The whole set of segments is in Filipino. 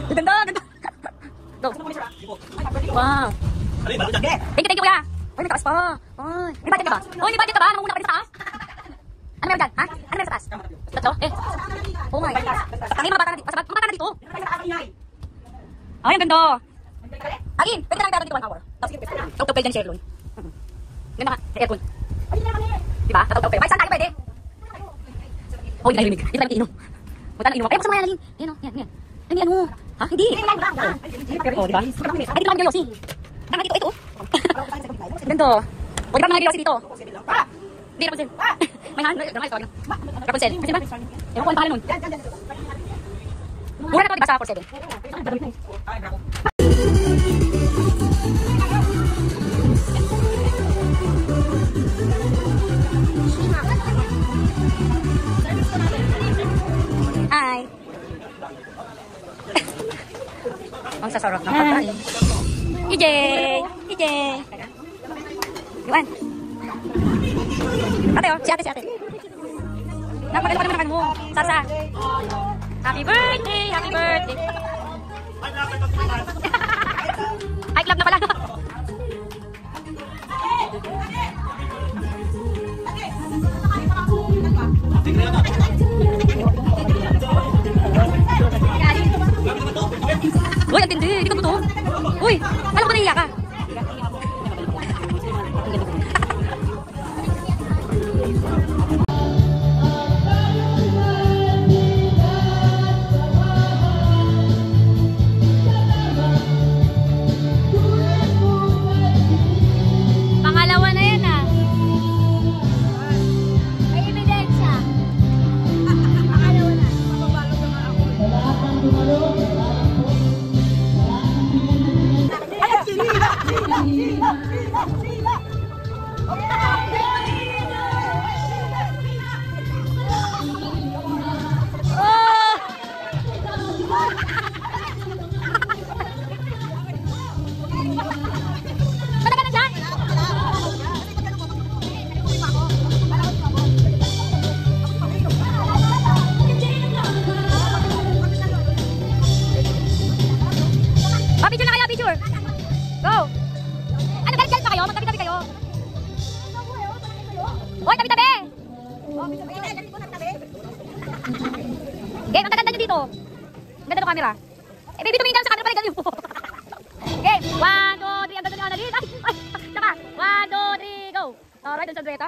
Ganda, ganda. Go. Wow. Thank you, kuya. Ay, may taas pa. Ay, may budget ka ba? Uy, may budget ka ba? Namumuna ka rin sa taas? Ano meron dyan? Ha? Ano meron sa taas? Tatlo? Eh. Oh my. Tangin, mga bata na dito. Mga bata na dito. Ay, ang ganda. Agin, pwede na lang dito 1 hour. Tapos pwede dyan share loan. Ganda ka. Aircon. Diba? Tataw-taw. May saan tayo pwede? Oh, hindi tayo limig. Hindi tayo mag-iinom. Punta na inom. Eh, basta mga lalin. Yan o, yan, yan. Ano yan mo? Ha? Hindi. Oh, diba? Ay, dito lang Yosi. Tanga dito, ito. Ganda. O, di ba mga Yosi dito? Hindi, Rapunzel. May hand. Rapunzel. Rapunzel ba? Ewan ko, ano pangalan nun? Mura na to, diba sa 4-7? Hi. Ang sasarap ng pagkain. EJ! EJ! Yuan! Ate, oh. Si ate. Napaganda pa naman mo. Sarsa. Happy birthday! Happy birthday! Ay, club na pala. Uy, ang tindi. Hindi ka buto. Uy, alam ko naiiyak ka. Pangalawa na yan ah. May ebidensya. Pangalawa na. Picture na kayo, picture. Go. Ano, galit pa kayo? Magtabi-tabi kayo. Hoy, tabi-tabi. Okay, ang ganda nyo dito. Ang ganda ng camera. Eh, baby, tumingin ka sa camera pala, ganyan mo. Okay, 1, 2, 3. Ang ganda nyo, Annalyn. Ay, saka. 1, 2, 3, go. Alright, dun sa dueta.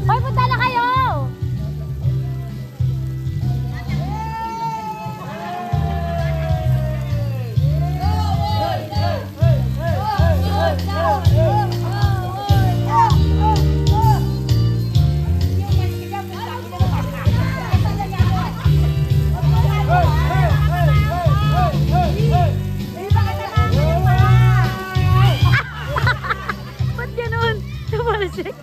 Hoy, punta na kayo! Ba't ganun? Tumalasik.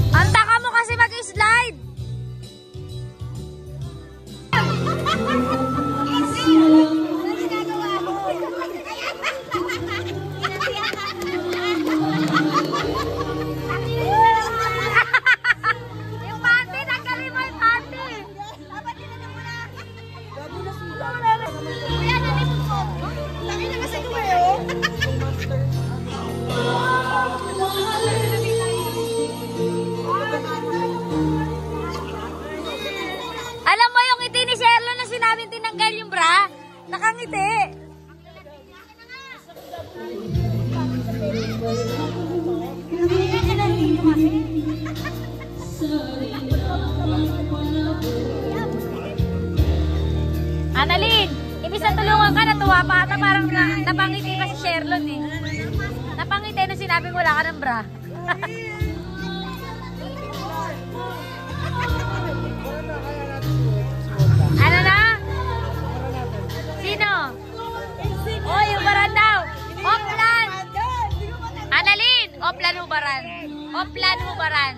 Ang taka mo kasi mag-slide! Yung panty, tanggalin mo yung panty! Dapat tinanong mo na. Kuya, nalimot ko. Laki na kasi ko eh, oh. Alam mo yung ngiti ni Sherlo na sinabing tinanggal yung bra? Nakangiti. Annalyn, ibig na tulungan ka, natuwa pa ata, parang napangiti ka si Sherlon eh. Napangiti nung sinabing wala ka ng bra. hubaran.